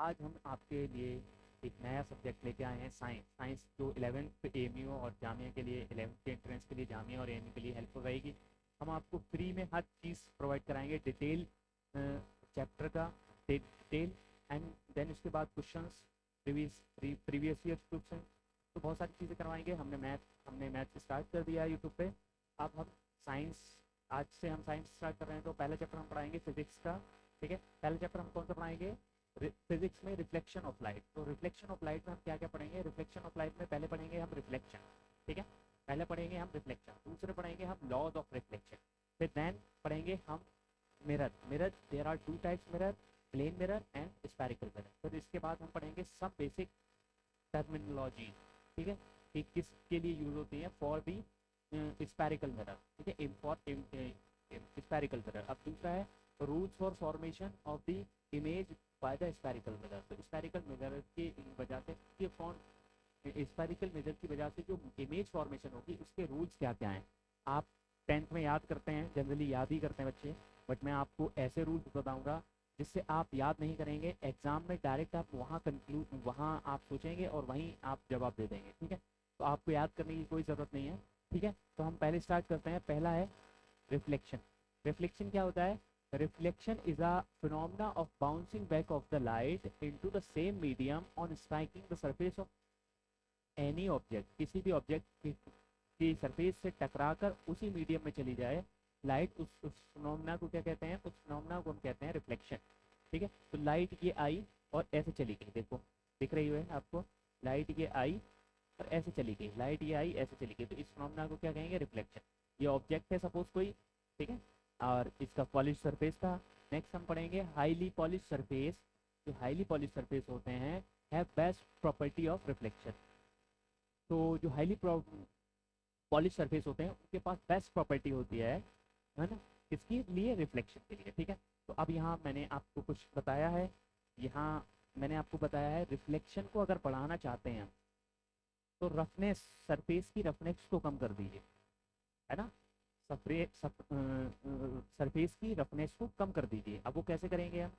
आज हम आपके लिए एक नया सब्जेक्ट लेके आए हैं, साइंस। साइंस जो 11th एएमयू और जामिया के लिए, 11th के एंट्रेंस के लिए जामिया और एएमयू के लिए हेल्पफुल रहेगी। हम आपको फ्री में हर चीज़ प्रोवाइड कराएंगे, डिटेल चैप्टर का डिटेल, एंड देन उसके बाद क्वेश्चंस, प्रीवियस ईयर क्वेश्चन, तो बहुत सारी चीज़ें करवाएंगे। हमने मैथ स्टार्ट कर दिया है यूट्यूब पे। अब हम साइंस, आज से हम साइंस स्टार्ट कर रहे हैं। तो पहला चैप्टर हम पढ़ाएंगे फिजिक्स का। ठीक है, पहला चैप्टर हम कौन सा पढ़ाएंगे? फिजिक्स में रिफ्लेक्शन ऑफ लाइट। तो रिफ्लेक्शन ऑफ लाइट में हम क्या क्या पढ़ेंगे? रिफ्लेक्शन ऑफ लाइट में पहले पढ़ेंगे हम रिफ्लेक्शन। ठीक है, पहले पढ़ेंगे हम रिफ्लेक्शन, दूसरे पढ़ेंगे हम लॉज ऑफ रिफ्लेक्शन, फिर देन पढ़ेंगे हम mirror there are two types mirror, plane mirror and spherical mirror. फिर इसके बाद हम पढ़ेंगे सब बेसिक टर्मिनोलॉजी। ठीक है, कि किसके लिए यूज होती है, फॉर दी स्फेरिकल मिरर। ठीक है, फॉर स्फेरिकल मिरर। अब दूसरा है rules for formation of the image by the spherical mirror. तो स्फेरिकल मिरर की वजह से ये कौन, स्फेरिकल मिरर की वजह से जो इमेज फॉर्मेशन होगी उसके रूल्स क्या क्या हैं। आप 10th में याद करते हैं, जनरली याद ही करते हैं बच्चे, बट मैं आपको ऐसे रूल्स बताऊंगा जिससे आप याद नहीं करेंगे, एग्जाम में डायरेक्ट आप वहाँ आप सोचेंगे और वहीं आप जवाब दे देंगे। ठीक है, तो आपको याद करने की कोई ज़रूरत नहीं है। ठीक है, तो हम पहले स्टार्ट करते हैं। पहला है रिफ्लेक्शन। रिफ्लेक्शन क्या होता है? Reflection is a phenomena of bouncing back of the light into the same medium on striking the surface of any object. किसी भी ऑब्जेक्ट की सरफेस से टकराकर उसी मीडियम में चली जाए लाइट, उस फिनोमेना को क्या कहते हैं? उस फिनोमेना को हम कहते हैं रिफ्लेक्शन। ठीक है, तो लाइट ये आई और ऐसे चली गई, देखो दिख रही है आपको, लाइट ये आई और ऐसे चली गई, लाइट ये आई ऐसे चली गई, तो इस फिनोमेना को क्या कहेंगे? रिफ्लेक्शन। ये ऑब्जेक्ट है सपोज कोई, ठीक है, और इसका पॉलिश सरफेस था। नेक्स्ट हम पढ़ेंगे हाईली पॉलिश सरफेस। जो हाईली पॉलिश सरफेस होते हैं have best property of reflection. तो जो हाईली पॉलिश सरफेस होते हैं उनके पास बेस्ट प्रॉपर्टी होती है ना, किसके लिए? रिफ्लेक्शन के लिए। ठीक है, तो अब यहाँ मैंने आपको कुछ बताया है, यहाँ मैंने आपको बताया है रिफ्लेक्शन को अगर बढ़ाना चाहते हैं तो रफनेस, सरफेस की रफनेस को कम कर दीजिए, है ना, सरफेस की रफनेस को कम कर दीजिए। अब वो कैसे करेंगे हम?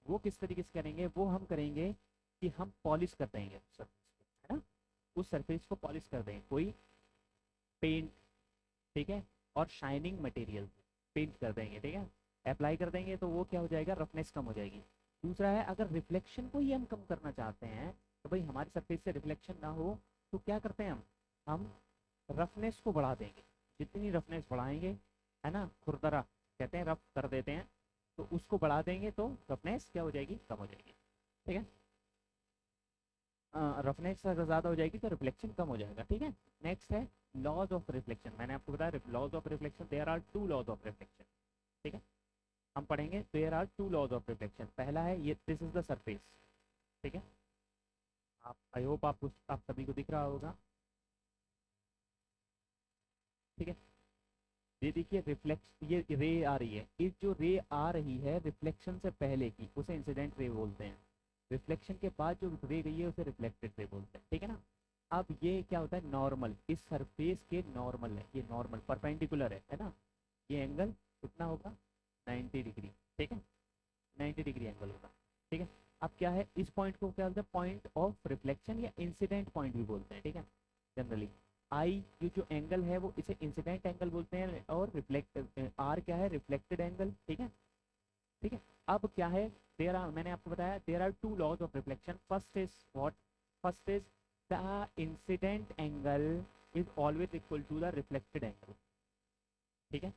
वो किस तरीके से करेंगे? वो हम करेंगे कि हम पॉलिश कर देंगे सरफेस को, है ना, उस सरफेस को पॉलिश कर देंगे कोई पेंट, ठीक है, और शाइनिंग मटेरियल पेंट कर देंगे। ठीक है, अप्लाई कर देंगे तो वो क्या हो जाएगा? रफनेस कम हो जाएगी। दूसरा है अगर रिफ्लेक्शन को ही हम कम करना चाहते हैं, तो भाई हमारी सरफेस से रिफ्लेक्शन ना हो, तो क्या करते हैं हम रफनेस को बढ़ा देंगे। जितनी रफनेस बढ़ाएंगे, है ना, खुरदरा कहते हैं, रफ कर देते हैं, तो उसको बढ़ा देंगे तो रफनेस क्या हो जाएगी? कम हो जाएगी। ठीक है, रफनेस अगर ज़्यादा हो जाएगी तो रिफ्लेक्शन कम हो जाएगा। ठीक है, नेक्स्ट है लॉज ऑफ रिफ्लेक्शन। मैंने आपको बताया laws of reflection, there are two laws of reflection. ठीक है, हम पढ़ेंगे there are two laws of reflection. पहला है ये, दिस इज द सरफेस। ठीक है, आप आई होप आप सभी को दिख रहा होगा। ठीक है, ये देखिए रिफ्लेक्स, ये रे आ रही है, इस जो रे आ रही है रिफ्लेक्शन से पहले की उसे इंसिडेंट रे बोलते हैं। रिफ्लेक्शन के बाद जो रे गई है उसे रिफ्लेक्टेड रे बोलते हैं। ठीक है ना, अब ये क्या होता है? नॉर्मल, इस सरफेस के नॉर्मल है, ये नॉर्मल परपेंडिकुलर है ना, ये एंगल कितना होगा? 90 डिग्री। ठीक है, 90 डिग्री एंगल होगा। ठीक है, अब क्या है, इस पॉइंट को क्या बोलते हैं? पॉइंट ऑफ रिफ्लेक्शन या इंसिडेंट पॉइंट भी बोलते हैं। ठीक है, जनरली आई ये जो एंगल है वो इसे इंसिडेंट एंगल बोलते हैं, और रिफ्लेक्ट आर क्या है? Reflected angle. ठीक है, ठीक है, अब क्या है, देयर आर, मैंने आपको बताया there are two laws of reflection. First is what? First is the incident angle is always equal to the reflected angle. ठीक है,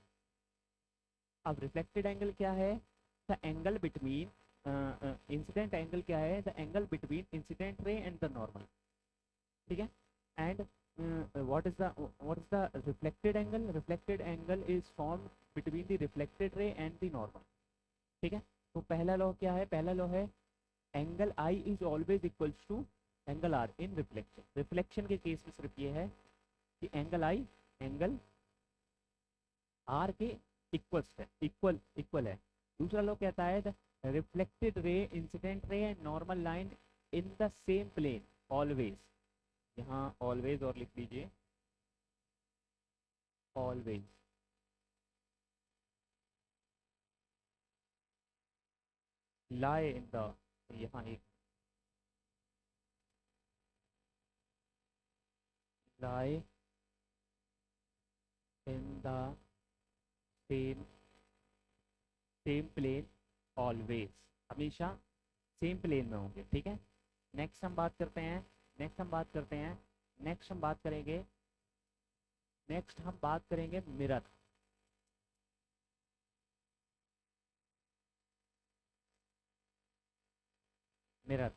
अब रिफ्लेक्टेड एंगल क्या है? The angle between, incident angle क्या है? The angle between incident ray and the normal. ठीक है, and what is the reflected angle? Reflected angle is formed between the reflected ray and the normal. ठीक है, तो पहला लॉ क्या है? पहला लॉ है angle I is always equals to angle R in reflection. Reflection के केस में सिर्फ ये है कि एंगल आई एंगल आर के इक्वल है। दूसरा लॉ कहता है the reflected ray, incident ray and normal line in the same plane always. यहाँ ऑलवेज और लिख लीजिए, ऑलवेज lie in the, यहाँ एक lie in the same same plane always, हमेशा सेम प्लेन में होंगे, ठीक है। नेक्स्ट हम बात करते हैं, नेक्स्ट हम बात करते हैं, नेक्स्ट हम बात करेंगे, नेक्स्ट हम बात करेंगे मिरर। मिरर,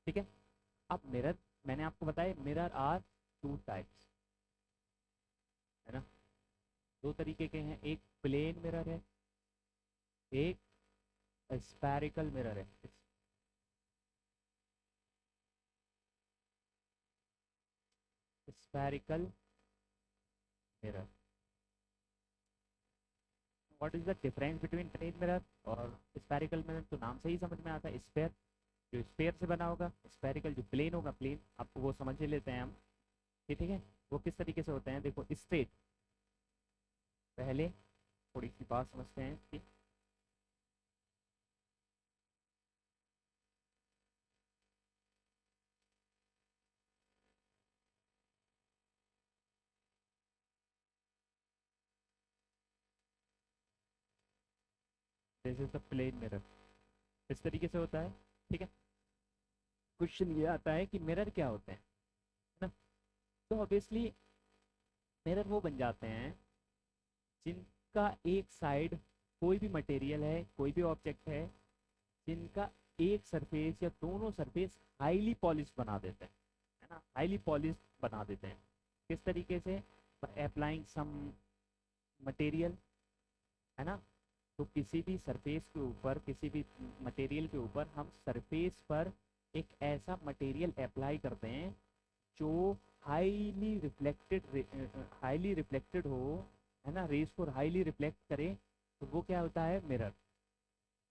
ठीक है। अब मिरर, मैंने आपको बताया मिरर आर टू टाइप्स, है ना, दो तरीके के हैं, एक प्लेन मिरर है, एक स्फेरिकल मिरर है। Spherical mirror, what is the difference between plane mirror और स्फेरिकल मिरर? तो नाम से ही समझ में आता है, स्फेयर जो स्फेयर से बना होगा, स्फेरिकल जो प्लेन होगा, प्लेन आपको वो समझ ही लेते हैं हम, ठीक है। वो किस तरीके से होते हैं, देखो स्ट्रेट, पहले थोड़ी सी बात समझते हैं कि this is the plane mirror, इस तरीके से होता है, ठीक है। क्वेश्चन ये आता है कि मिरर क्या होते हैं, है ना। तो ऑब्वियसली मिरर वो बन जाते हैं जिनका एक साइड, कोई भी मटेरियल है, कोई भी ऑब्जेक्ट है, जिनका एक सरफेस या दोनों सरफेस हाईली पॉलिश बना देते हैं, है ना, हाईली पॉलिश बना देते हैं। किस तरीके से? अप्लाइंग सम मटेरियल, है ना। तो किसी भी सरफेस के ऊपर, किसी भी मटेरियल के ऊपर हम सरफेस पर एक ऐसा मटेरियल अप्लाई करते हैं जो हाईली रिफ्लेक्टेड हो, है ना, रेस को हाईली रिफ्लेक्ट करे, तो वो क्या होता है? मिरर,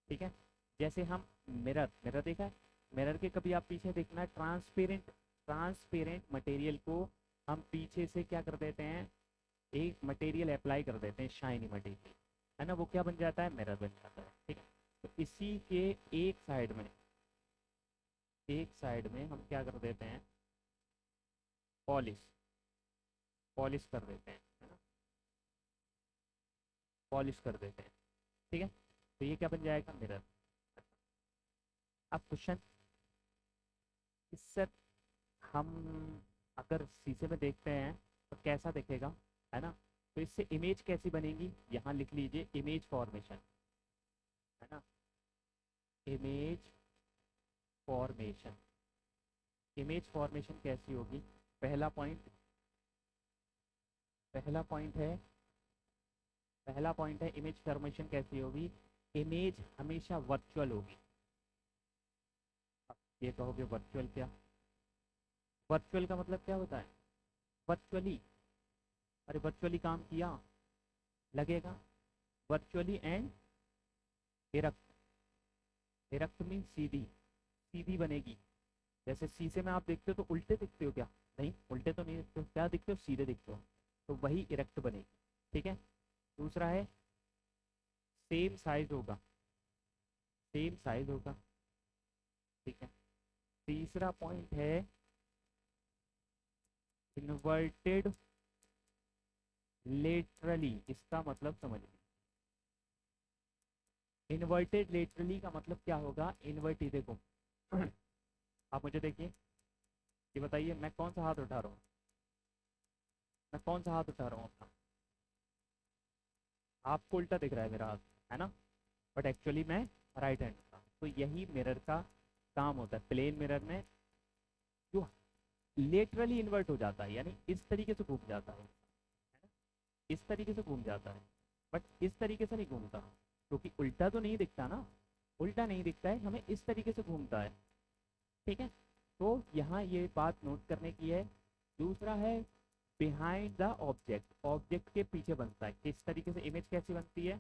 ठीक है। जैसे हम मिरर, मिरर देखा है, मिरर के कभी आप पीछे देखना, ट्रांसपेरेंट, ट्रांसपेरेंट मटेरियल को हम पीछे से क्या कर देते हैं, एक मटेरियल अप्लाई कर देते हैं, शाइनी मटेरियल, है ना, वो क्या बन जाता है? मिरर बन जाता है, ठीक है। तो इसी के एक साइड में, एक साइड में हम क्या कर देते हैं? पॉलिश, पॉलिश कर देते हैं, है ना, पॉलिश कर देते हैं, ठीक है। तो ये क्या बन जाएगा? मिरर। अब क्वेश्चन, इससे हम अगर शीशे में देखते हैं तो कैसा दिखेगा, है ना। तो इससे इमेज कैसी बनेगी, यहाँ लिख लीजिए, इमेज फॉर्मेशन, है ना, इमेज फॉर्मेशन। इमेज फॉर्मेशन कैसी होगी? पहला पॉइंट, पहला पॉइंट है, पहला पॉइंट है इमेज फॉर्मेशन कैसी होगी? इमेज हमेशा वर्चुअल होगी। अब ये कहोगे वर्चुअल क्या? वर्चुअल का मतलब क्या होता है? वर्चुअली, अरे वर्चुअली काम किया लगेगा, वर्चुअली एंड इरक्ट, इरक्ट मीन सीधी, सीधी बनेगी। जैसे शीशे में आप देखते हो तो उल्टे दिखते हो क्या? नहीं, उल्टे तो नहीं दिखते हो, क्या दिखते हो? सीधे दिखते हो, तो वही इरेक्ट बनेगी, ठीक है। दूसरा है सेम साइज होगा, सेम साइज होगा, ठीक है। तीसरा पॉइंट है इन्वर्टेड लेटरली, इसका मतलब समझिए, इन्वर्टेड लेटरली का मतलब क्या होगा? इन्वर्टी, देखो आप मुझे देखिए, ये बताइए मैं कौन सा हाथ उठा रहा हूँ, मैं कौन सा हाथ उठा रहा हूँ अपना? आपको उल्टा दिख रहा है मेरा हाथ, है ना, बट एक्चुअली मैं राइट हैंड का। तो यही मिरर का काम होता है, प्लेन मिरर में जो लेटरली इन्वर्ट हो जाता है, यानी इस तरीके से घूम जाता है, इस तरीके से घूम जाता है, बट इस तरीके से नहीं घूमता, क्योंकि उल्टा तो नहीं दिखता ना, उल्टा नहीं दिखता है, हमें इस तरीके से घूमता है, ठीक है। तो यहाँ ये बात नोट करने की है। दूसरा है बिहाइंड द ऑब्जेक्ट, ऑब्जेक्ट के पीछे बनता है, किस तरीके से इमेज कैसी बनती है?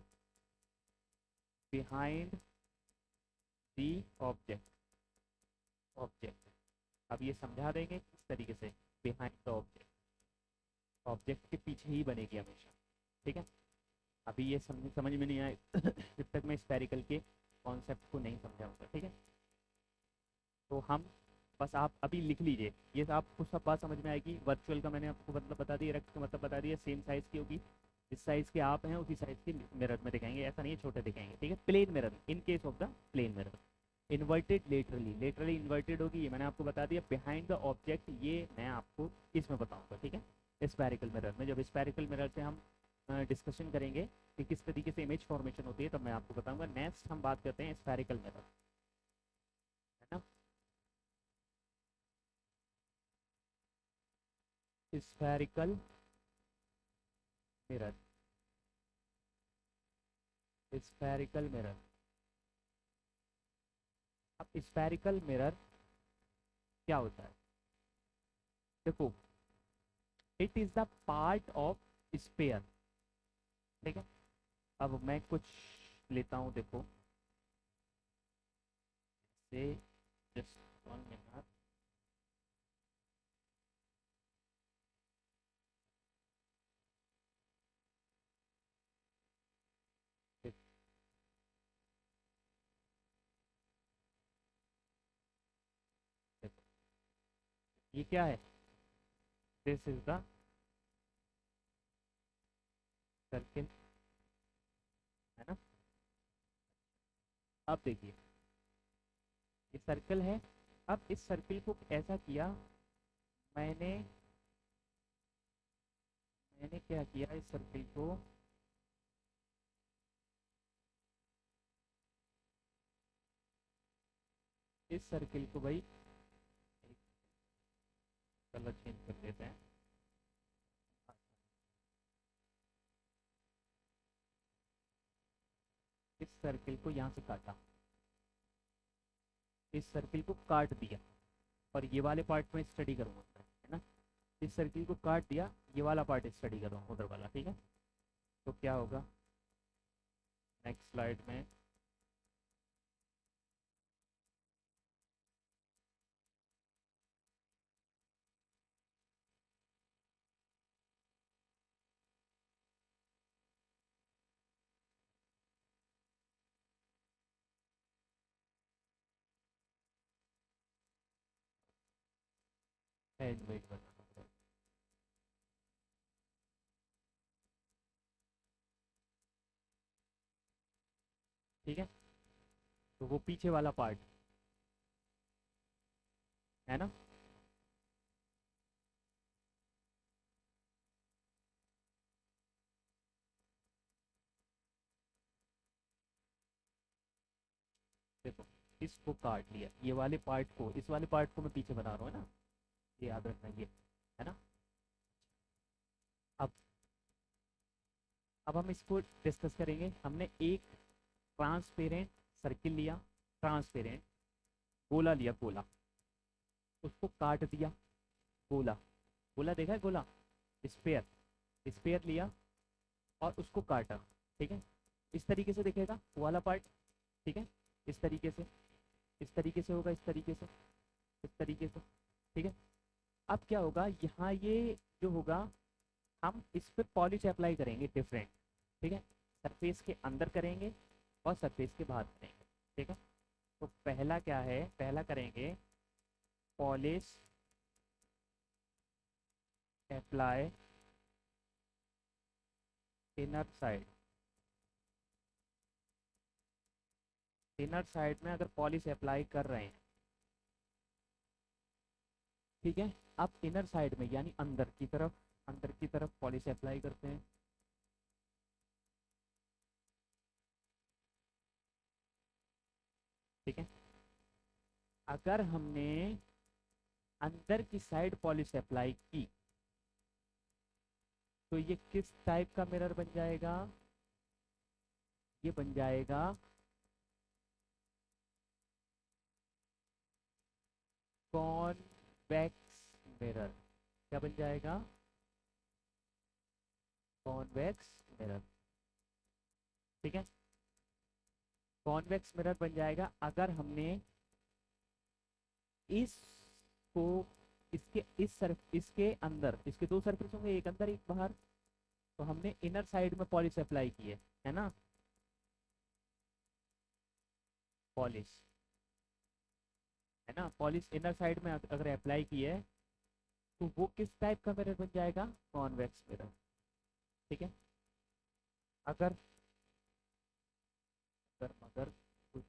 बिहाइंड दी ऑब्जेक्ट, ऑब्जेक्ट, अब ये समझा देंगे किस तरीके से, बिहाइंड द ऑब्जेक्ट, ऑब्जेक्ट के पीछे ही बनेगी हमेशा, ठीक है। अभी ये समझ में नहीं आए जब तक मैं स्फेरिकल के कॉन्सेप्ट को नहीं समझाऊंगा, ठीक है। तो हम बस आप अभी लिख लीजिए, ये आपको सब बात समझ में आएगी। वर्चुअल का मैंने आपको मतलब बता दिया, रेक्ट का मतलब बता दिया, सेम साइज़ की होगी, जिस साइज़ के आप हैं उसी साइज़ के मिरर में दिखाएंगे, ऐसा नहीं है छोटे दिखाएंगे, ठीक है। Plane mirror in case of the plane mirror. Inverted laterally, laterally inverted होगी, ये मैंने आपको बता दिया। बिहाइंड द ऑब्जेक्ट, ये मैं आपको इसमें बताऊंगा, ठीक है। स्फेरिकल मिरर में, जब स्फेरिकल मिरर से हम डिस्कशन करेंगे कि किस तरीके से इमेज फॉर्मेशन होती है, तब मैं आपको बताऊंगा। नेक्स्ट हम बात करते हैं स्फेरिकल मिरर, है ना। Spherical mirror, spherical mirror. अब स्फेरिकल मिरर क्या होता है, देखो, it is the part of sphere, ठीक है। अब मैं कुछ लेता हूँ, देखो, से जस्ट 1 मिनट। ये क्या है, दिस इज द सर्किल, है ना। अब देखिए, ये सर्कल है। अब इस सर्किल को ऐसा किया मैंने मैंने क्या किया, इस सर्किल को भाई कलर चेंज कर देते हैं। इस सर्किल को यहाँ से काटा, इस सर्किल को काट दिया, और ये वाले पार्ट में स्टडी करूँगा, है ना। इस सर्किल को काट दिया, ये वाला पार्ट स्टडी करूँगा, उधर वाला, ठीक है। तो क्या होगा नेक्स्ट स्लाइड में, वेट बनाना, ठीक है। तो वो पीछे वाला पार्ट, है ना। देखो, इसको काट लिया, ये वाले पार्ट को, इस वाले पार्ट को मैं पीछे बना रहा हूँ, है ना, ये याद रखना, ये, है ना। अब हम इसको डिस्कस करेंगे। हमने एक ट्रांसपेरेंट सर्किल लिया, ट्रांसपेरेंट गोला लिया, गोला, उसको काट दिया, गोला, गोला देखा है, गोला, स्पेयर, स्पेयर लिया और उसको काटा, ठीक है। इस तरीके से दिखेगा वो वाला पार्ट, ठीक है। इस तरीके से, इस तरीके से होगा, इस तरीके से, इस तरीके से, ठीक है। अब क्या होगा यहाँ, ये जो होगा, हम इस पे पॉलिश अप्लाई करेंगे डिफरेंट, ठीक है। सरफेस के अंदर करेंगे और सरफेस के बाहर करेंगे, ठीक है। तो पहला क्या है, पहला करेंगे polish apply inner side, inner side में अगर पॉलिश अप्लाई कर रहे हैं, ठीक है। अब इनर साइड में यानी अंदर की तरफ, अंदर की तरफ पॉलिश अप्लाई करते हैं, ठीक है। अगर हमने अंदर की साइड पॉलिश अप्लाई की, तो ये किस टाइप का मिरर बन जाएगा, ये बन जाएगा कॉन्वेक्स मिरर। क्या बन जाएगा, कॉन्वेक्स मिरर, ठीक है। कॉन्वेक्स मिरर बन जाएगा अगर हमने इसको, इसके इस सर्फ, इसके अंदर, इसके दो सरफेस होंगे, एक अंदर एक बाहर, तो हमने इनर साइड में पॉलिश अप्लाई की है ना, पॉलिश, है ना। पॉलिश इनर साइड में अगर अप्लाई की है तो वो किस टाइप का मिरर बन जाएगा, कॉन्वेक्स मिरर। ठीक है। अगर अगर मगर कुछ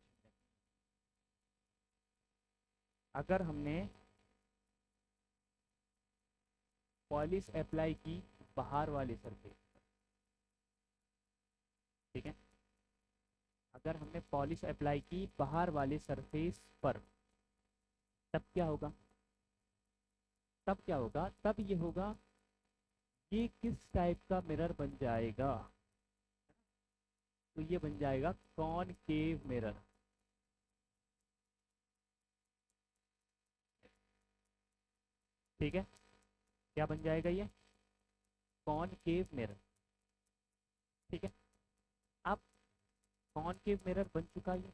अगर हमने पॉलिश अप्लाई की बाहर वाले सरफेस, ठीक है, अगर हमने पॉलिश अप्लाई की बाहर वाले सरफेस पर, तब क्या होगा, तब ये होगा, ये किस टाइप का मिरर बन जाएगा, तो ये बन जाएगा कॉनकेव मिरर। ठीक है, क्या बन जाएगा ये, कॉनकेव मिरर। ठीक है। अब कॉनकेव मिरर बन चुका है।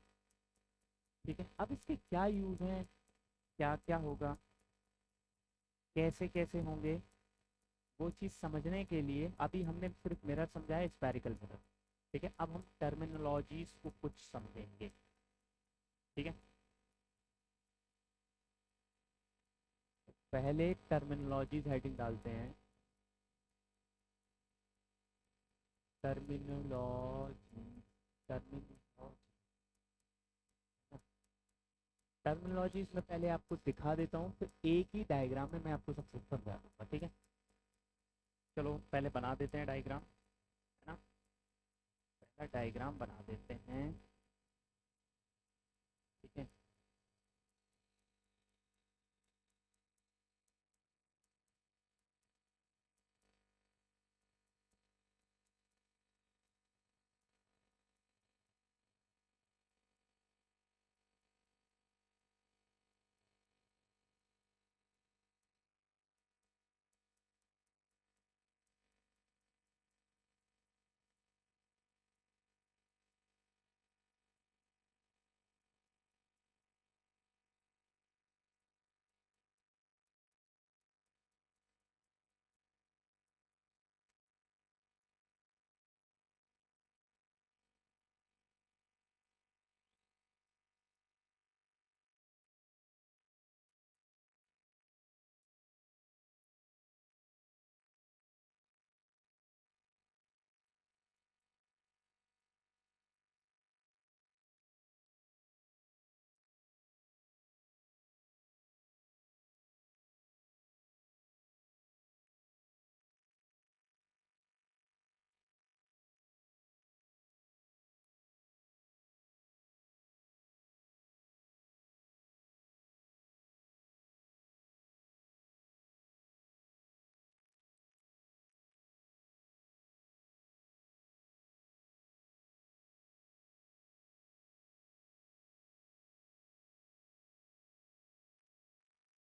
ठीक है, अब इसके क्या यूज हैं, क्या क्या होगा, कैसे कैसे होंगे, वो चीज़ समझने के लिए अभी हमने सिर्फ मिरर समझा है, स्फेरिकल मिरर। ठीक है, अब हम टर्मिनोलॉजीज को कुछ समझेंगे। ठीक है, पहले टर्मिनोलॉजीज हेडिंग डालते हैं, टर्मिनोलॉजी, टर्मिनोलॉजी, टर्मिनोलॉजीज में पहले आपको दिखा देता हूँ, फिर एक ही डायग्राम में मैं आपको सब कुछ समझा दूंगा। ठीक है, चलो पहले बना देते हैं डायग्राम, है ना। पहला डायग्राम बना देते हैं। ठीक है,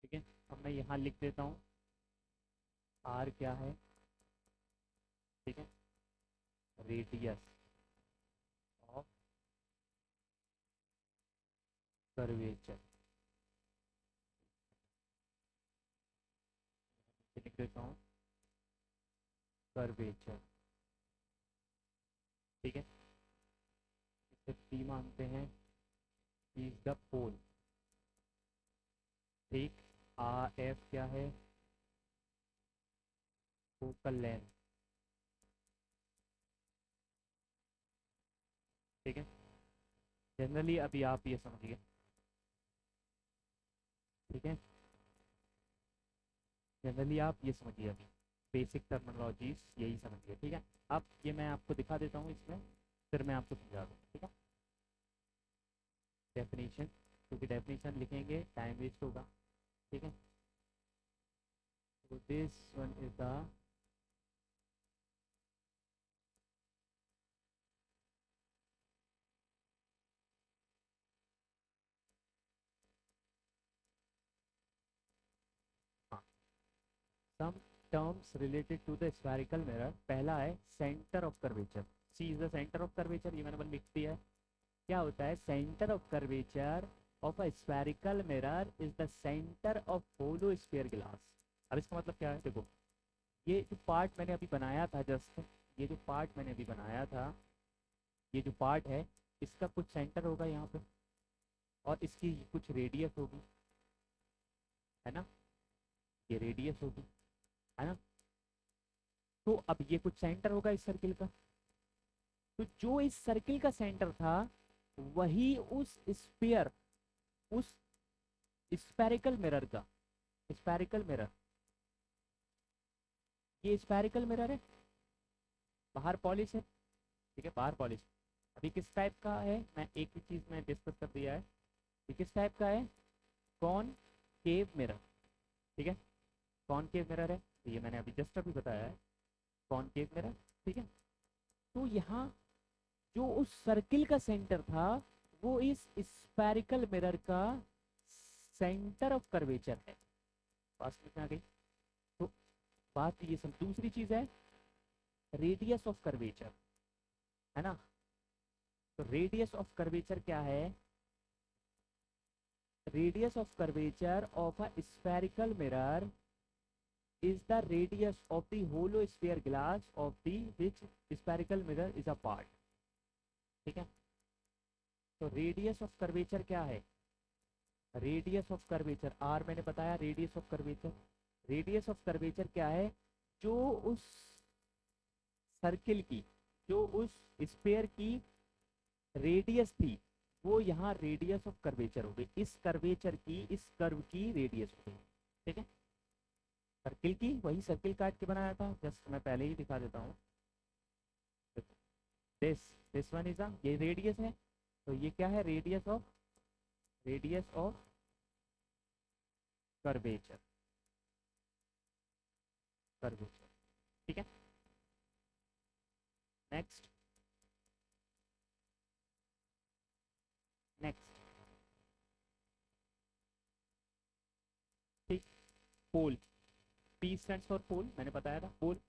ठीक है, अब मैं यहाँ लिख देता हूँ आर क्या है। ठीक है, रेडियस ऑफ कर्वेचर, लिख देता हूँ कर्वेचर। ठीक है, इसे पी मानते हैं, इज द पोल। ठीक, आर एफ क्या है, फोकल लेंथ। ठीक है, जनरली अभी आप ये समझिए। ठीक है, जनरली आप ये समझिए, अभी बेसिक टर्मिनोलॉजीज यही समझिए। ठीक है, अब ये मैं आपको दिखा देता हूँ इसमें, फिर मैं आपको समझा दूँ। ठीक है, डेफिनेशन, क्योंकि डेफिनेशन लिखेंगे टाइम वेस्ट होगा। ठीक है, so this one is the some terms related to the spherical mirror। पहला है centre of curvature, C is the centre of curvature, ये मैंने बन लिख दिया है। क्या होता है, centre of curvature of a spherical mirror is the centre of hollow sphere glass. अब इसका मतलब क्या है, देखो, ये जो पार्ट मैंने अभी बनाया था, जस्ट ये जो पार्ट मैंने अभी बनाया था, ये जो पार्ट है, इसका कुछ सेंटर होगा यहाँ पे, और इसकी कुछ रेडियस होगी। है ना, ये रेडियस होगी, है ना। तो अब ये कुछ सेंटर होगा इस सर्किल का, तो जो इस सर्किल का सेंटर था वही उस स्फीयर, उस स्फेरिकल मिरर का, स्फेरिकल मिरर, ये स्फेरिकल मिरर है, बाहर पॉलिश है, ठीक है, बाहर पॉलिश। अभी किस टाइप का है, मैं एक ही चीज़ में डिस्कस कर दिया है, ये किस टाइप का है, कॉन केव मिरर, ठीक है, कॉन केव मिरर है, तो ये मैंने अभी जस्ट अभी बताया है, कॉन केव मिरर, ठीक है। तो यहाँ जो उस सर्किल का सेंटर था वो इस स्फेरिकल मिरर का सेंटर ऑफ कर्वेचर है, पास में आ गई। तो बात ये सब, दूसरी चीज है रेडियस ऑफ कर्वेचर, है ना। तो रेडियस ऑफ कर्वेचर क्या है, radius of curvature of a spherical mirror is the radius of the hollow sphere glass of the which spherical mirror is a part, ठीक है। तो रेडियस ऑफ कर्वेचर क्या है, रेडियस ऑफ कर्वेचर आर मैंने बताया, radius of curvature, radius of curvature क्या है, जो उस सर्किल की, जो उस स्फीयर की रेडियस थी वो यहाँ रेडियस ऑफ कर्वेचर हो गई, इस कर्वेचर की, इस कर्व की रेडियस हो गई, ठीक है। सर्किल की, वही सर्किल काट के बनाया था, जस्ट मैं पहले ही दिखा देता हूँ। दिस वन इज ये रेडियस है, तो ये क्या है, radius of, radius of curvature, curvature, ठीक है। नेक्स्ट, नेक्स्ट, ठीक, पोल, पी स्टैंड्स फॉर पोल, मैंने बताया था पोल।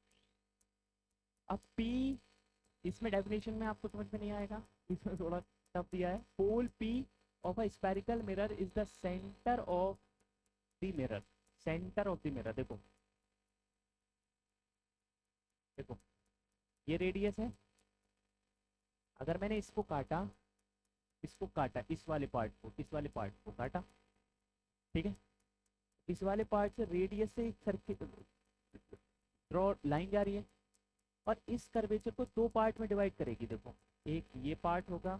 अब पी, इसमें डेफिनेशन में आपको समझ में नहीं आएगा, इसमें थोड़ा टफ दिया है। Pole P of a spherical mirror is the centre of the mirror, centre of the mirror, देखो देखो ये रेडियस है, अगर मैंने इसको काटा, इसको काटा, इस वाले पार्ट को, इस वाले पार्ट को काटा, ठीक है, इस वाले पार्ट से रेडियस से एक सर्किल ड्रॉ लाइन जा रही है और इस कर्वेचर को दो पार्ट में डिवाइड करेगी, देखो एक ये पार्ट होगा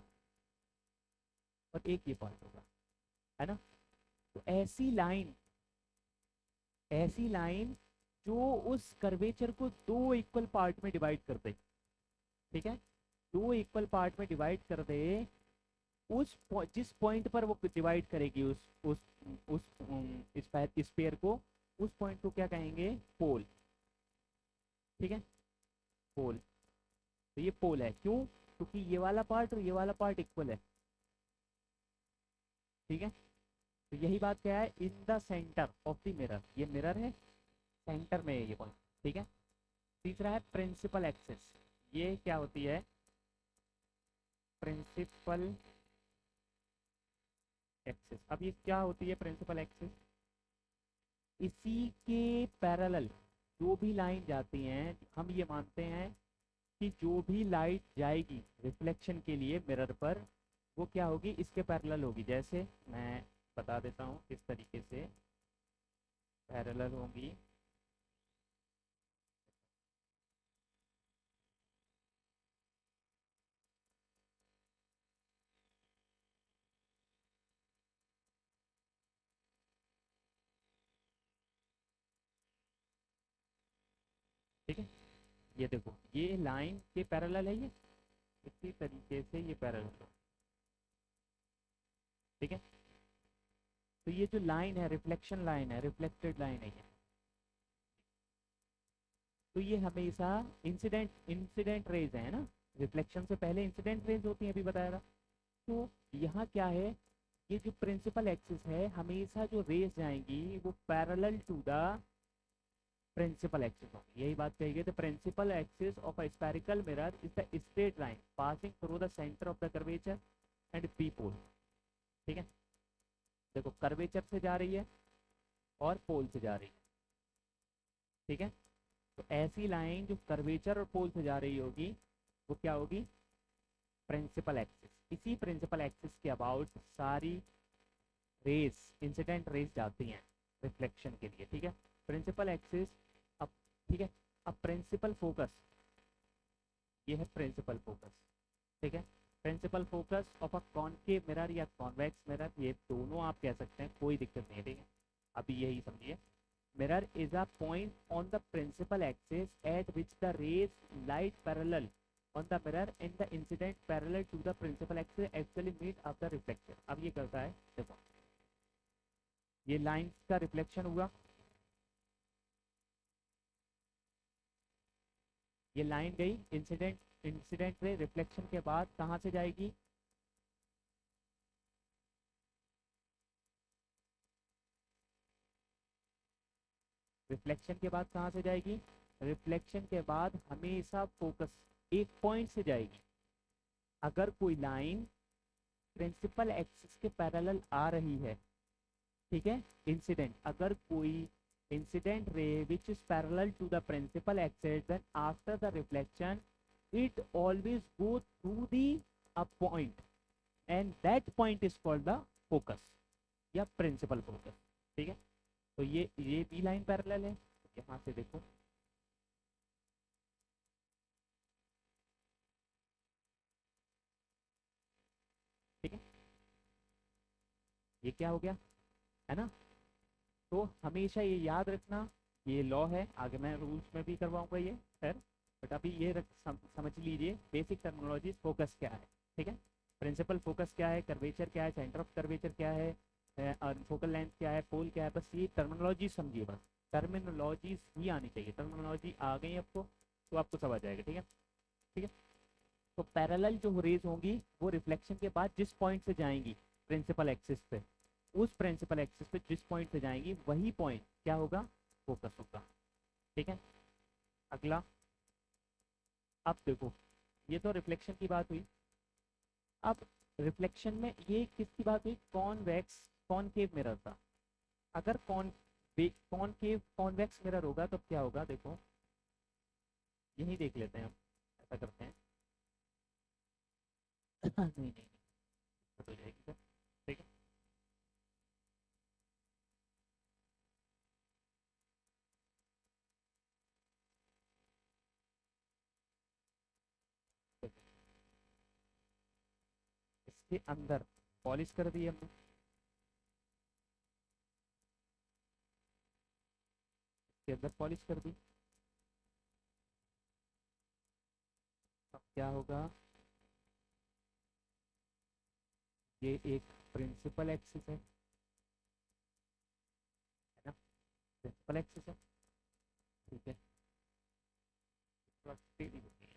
और एक ये पार्ट होगा, है ना। तो ऐसी लाइन, ऐसी लाइन जो उस कर्वेचर को दो इक्वल पार्ट में डिवाइड कर दे, ठीक है, दो इक्वल पार्ट में डिवाइड कर दे, उस जिस पॉइंट पर वो डिवाइड करेगी उस स्फीयर को, उस पॉइंट को क्या कहेंगे, पोल, ठीक है, पोल। तो ये पोल है, क्यों, क्योंकि ये वाला पार्ट और ये वाला पार्ट इक्वल है, ठीक है। तो यही बात क्या है, in the centre of the mirror, ये मिरर है, सेंटर में है ये पॉइंट, ठीक है। तीसरा है प्रिंसिपल एक्सिस, ये क्या होती है, प्रिंसिपल एक्सिस। अब ये क्या होती है प्रिंसिपल एक्सिस, इसी के पैरेलल जो भी लाइन जाती हैं, हम ये मानते हैं कि जो भी लाइट जाएगी रिफ्लेक्शन के लिए मिरर पर, वो क्या होगी, इसके पैरेलल होगी। जैसे मैं बता देता हूँ किस तरीके से पैरेलल होंगी, ठीक है। ये देखो ये लाइन के पैरेलल है, ये इसी तरीके से ये पैरेलल हो, ठीक है। तो ये जो लाइन है रिफ्लेक्शन लाइन है, रिफ्लेक्टेड लाइन है ये, तो ये हमेशा इंसिडेंट, इंसिडेंट रेज है ना, रिफ्लेक्शन से पहले इंसिडेंट रेज होती है, अभी बताया था। तो यहाँ क्या है, ये जो प्रिंसिपल एक्सिस है, हमेशा जो रेज जाएंगी वो parallel to the principal axis होगी, यही बात कही गई। The principal axis of a spherical mirror is the straight line passing through the centre of the curvature and P pole, ठीक है। देखो कर्वेचर से जा रही है और पोल से जा रही है, ठीक है। तो ऐसी लाइन जो कर्वेचर और पोल से जा रही होगी वो क्या होगी, प्रिंसिपल एक्सिस। इसी प्रिंसिपल एक्सिस के अबाउट सारी रेस, इंसिडेंट रेस जाती हैं, रिफ्लेक्शन के लिए, ठीक है। प्रिंसिपल एक्सिस, अब ठीक है, अब प्रिंसिपल फोकस, ये है प्रिंसिपल फोकस, ठीक है। Principal focus of a concave mirror या कॉन्वेक्स मिरर, ये दोनों आप कह सकते हैं, कोई दिक्कत नहीं है, ठीक है। अभी यही समझिए, mirror is a point on the principal axis at which the rays light parallel on the mirror and the incident parallel to the principal axis actually meet after reflection। अब ये करता है, देखो ये लाइंस का रिफ्लेक्शन हुआ, ये line गई इंसिडेंट रे रिफ्लेक्शन के बाद कहाँ से जाएगी, रिफ्लेक्शन के बाद कहाँ से जाएगी, रिफ्लेक्शन के बाद हमेशा फोकस एक पॉइंट से जाएगी। अगर कोई लाइन प्रिंसिपल एक्सिस के पैरेलल आ रही है, ठीक है, इंसिडेंट, अगर कोई incident ray which is parallel to the principal axis, then after the reflection it always go through the a point and that point is called the focus या principal focus, ठीक है। तो ये बी लाइन पैरेलल है, यहाँ से देखो ठीक है, ये क्या हो गया, है ना। तो हमेशा ये याद रखना, ये लॉ है, आगे मैं रूल्स में भी करवाऊंगा ये खैर, बट अभी ये समझ लीजिए बेसिक टर्मिनोलॉजी, फोकस क्या है, ठीक है, प्रिंसिपल फोकस क्या है, कर्वेचर क्या है, सेंटर ऑफ कर्वेचर क्या है, फोकल लेंथ क्या है, पोल क्या है, बस ये टर्मिनोलॉजी समझिए, बस टर्मिनोलॉजीज ही आनी चाहिए, टर्मिनोलॉजी आ गई आपको तो आपको सब आ जाएगा, ठीक है। ठीक है, तो पैरेलल जो रेज होंगी वो रिफ्लेक्शन के बाद जिस पॉइंट से जाएंगी प्रिंसिपल एक्सिस पे, उस प्रिंसिपल एक्सिस पे जिस पॉइंट से जाएंगी वही पॉइंट क्या होगा, फोकस होगा, ठीक है। अगला, अब देखो ये तो रिफ्लेक्शन की बात हुई, अब रिफ्लेक्शन में ये किसकी बात हुई, कॉन्वेक्स कॉनकेव मिरर था। अगर कॉनकेव कॉन्वेक्स मिरर होगा तो क्या होगा, देखो यही देख लेते हैं हम, ऐसा करते हैं नहीं नहीं नहीं, हो जाएगी सर, ठीक है। इसके अंदर पॉलिश कर दी हमने, इसके अंदर पॉलिश कर दी, अब क्या होगा, ये एक प्रिंसिपल एक्सिस है ना, प्रिंसिपल एक्सिस है, ठीक है, थोड़ा टेढ़ी होती है,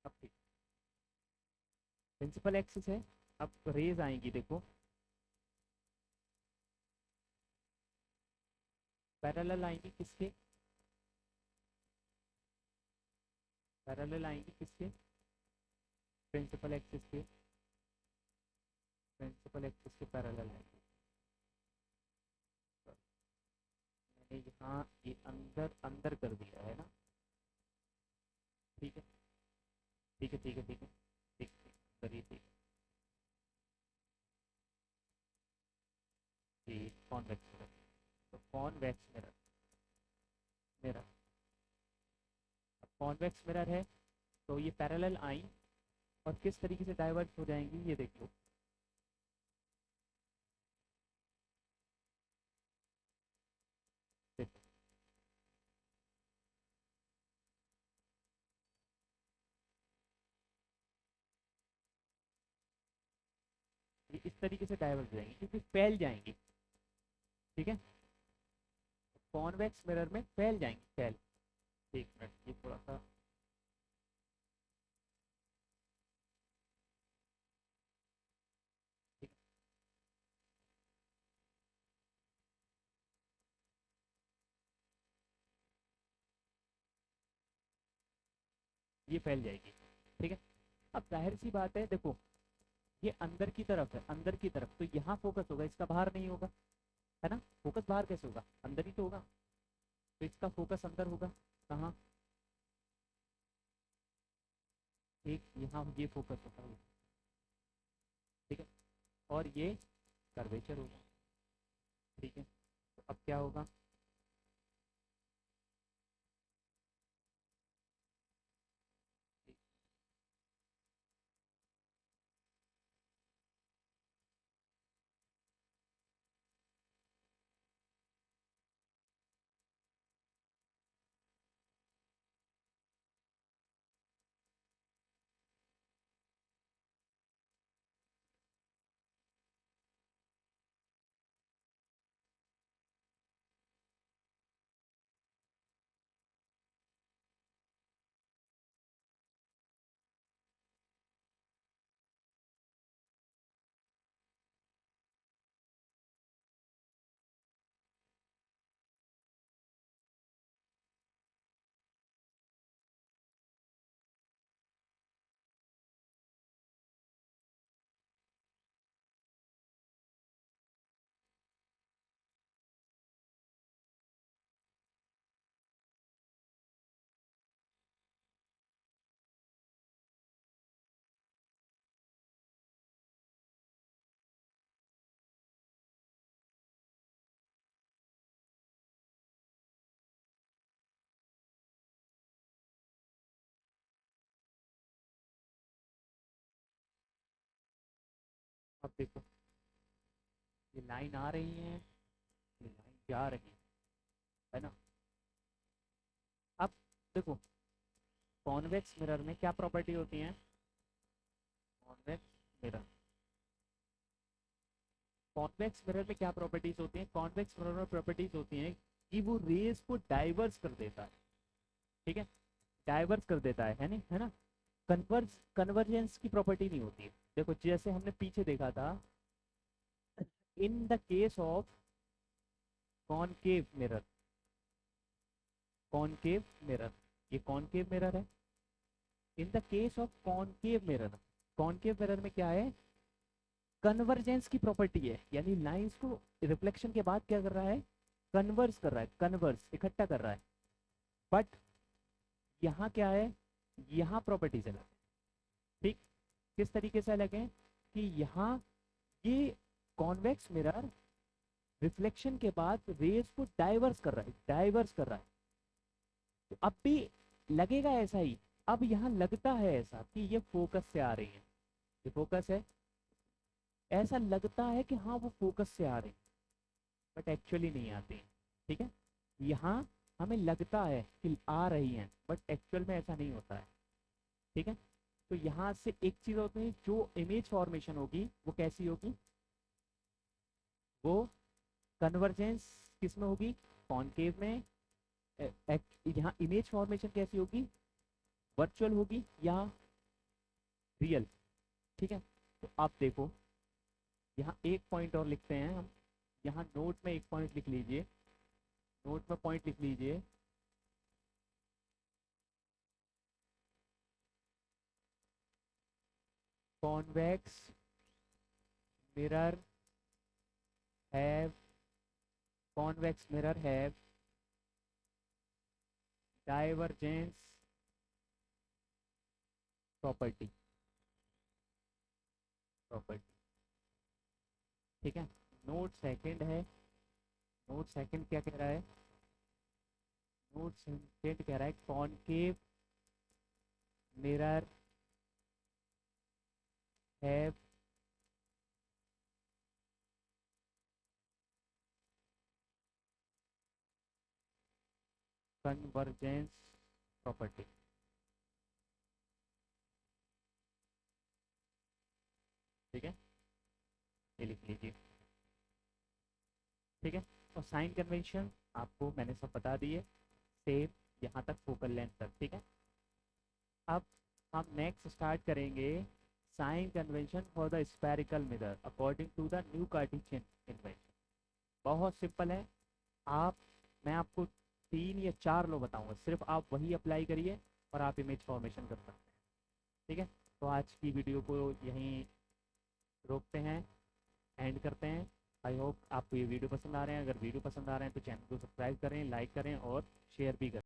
अब ठीक, प्रिंसिपल एक्सिस है। अब रेज आएंगी, देखो पैरेलल आएंगी किसके, पैरेलल आएंगी किसके, प्रिंसिपल एक्सिस के, प्रिंसिपल एक्सिस के पैरेलल आएंगी। मैंने यहाँ ये अंदर अंदर कर दिया है ना, ठीक है ठीक है ठीक है ठीक है ठीक है, करिए ठीक है, ये कॉन्वेक्स मिरर, तो convex mirror, mirror convex mirror है, तो ये पैरेलल आई और किस तरीके से डाइवर्ज हो जाएंगी ये देख लो, देखो ये इस तरीके से डाइवर्ज हो जाएंगी क्योंकि फैल जाएंगी, ठीक है, कॉन्वेक्स मिरर में फैल जाएंगी, फैल, एक मिनट ये थोड़ा सा, ठीक, ये फैल जाएगी, ठीक है। अब जाहिर सी बात है, देखो ये अंदर की तरफ है, अंदर की तरफ, तो यहाँ फोकस होगा, इसका बाहर नहीं होगा, है ना, फोकस बाहर कैसे होगा, अंदर ही तो होगा, तो इसका फोकस अंदर होगा, कहाँ, एक यहाँ ये फोकस होगा, ठीक है। और ये कर्वेचर होगा। ठीक है, तो अब क्या होगा, अब देखो ये लाइन आ रही है, ये लाइन जा रही है ना। अब देखो कॉन्वेक्स मिरर में क्या प्रॉपर्टी होती है, कॉन्वेक्स मिरर, कॉन्वेक्स मिरर में क्या प्रॉपर्टीज होती हैं, कॉन्वेक्स मिरर में प्रॉपर्टीज होती हैं कि वो रेज को डाइवर्स कर देता है। ठीक है, डाइवर्स कर देता है नहीं, है ना। कन्वर्जेंस की प्रॉपर्टी नहीं होती है। देखो जैसे हमने पीछे देखा था, in the case of concave mirror, concave mirror, ये कॉनकेव मिरर है। In the case of concave mirror, concave mirror में क्या है, कन्वर्जेंस की प्रॉपर्टी है, यानी लाइंस को रिफ्लेक्शन के बाद क्या कर रहा है, कन्वर्स कर रहा है, कन्वर्स इकट्ठा कर रहा है। बट यहाँ क्या है, यहाँ प्रॉपर्टीज अलग है। ठीक, किस तरीके से अलग है कि यहाँ ये कॉन्वेक्स मिरर रिफ्लेक्शन के बाद रेज को डाइवर्स कर रहा है, डाइवर्स कर रहा है। तो अब भी लगेगा ऐसा ही, अब यहाँ लगता है ऐसा कि ये फोकस से आ रही है, ये फोकस है, ऐसा लगता है कि हाँ वो फोकस से आ रही, बट एक्चुअली नहीं आती। ठीक है, यहाँ हमें लगता है कि आ रही हैं, बट एक्चुअल में ऐसा नहीं होता है। ठीक है, तो यहाँ से एक चीज़ होती है, जो इमेज फॉर्मेशन होगी वो कैसी होगी, वो कन्वर्जेंस किस में होगी, कॉनकेव में। यहाँ इमेज फॉर्मेशन कैसी होगी, वर्चुअल होगी या रियल। ठीक है, तो आप देखो यहाँ एक पॉइंट और लिखते हैं हम, यहाँ नोट में एक पॉइंट लिख लीजिए, नोट में पॉइंट लिख लीजिए, convex mirror have, convex mirror have divergence property, property. ठीक है, नोट सेकंड है, नोट सेकंड क्या कह रहा है, नोट सेकंड कह रहा है concave mirror have convergence property. ठीक है, ये लिख लीजिए। ठीक है, और साइन कन्वेंशन आपको मैंने सब बता दिए, सेम यहाँ तक फोकल लेंथ तक। ठीक है, अब हम नेक्स्ट स्टार्ट करेंगे sign convention for the spherical mirror according to the new Cartesian invention. बहुत सिंपल है, आप, मैं आपको 3 या 4 लो बताऊंगा, सिर्फ आप वही अप्लाई करिए और आप इमेज फॉर्मेशन कर सकते हैं। ठीक है, तो आज की वीडियो को यहीं रोकते हैं, एंड करते हैं। आई होप आपको ये वीडियो पसंद आ रहे हैं, अगर वीडियो पसंद आ रहे हैं तो चैनल को सब्सक्राइब करें, लाइक करें और शेयर भी करें।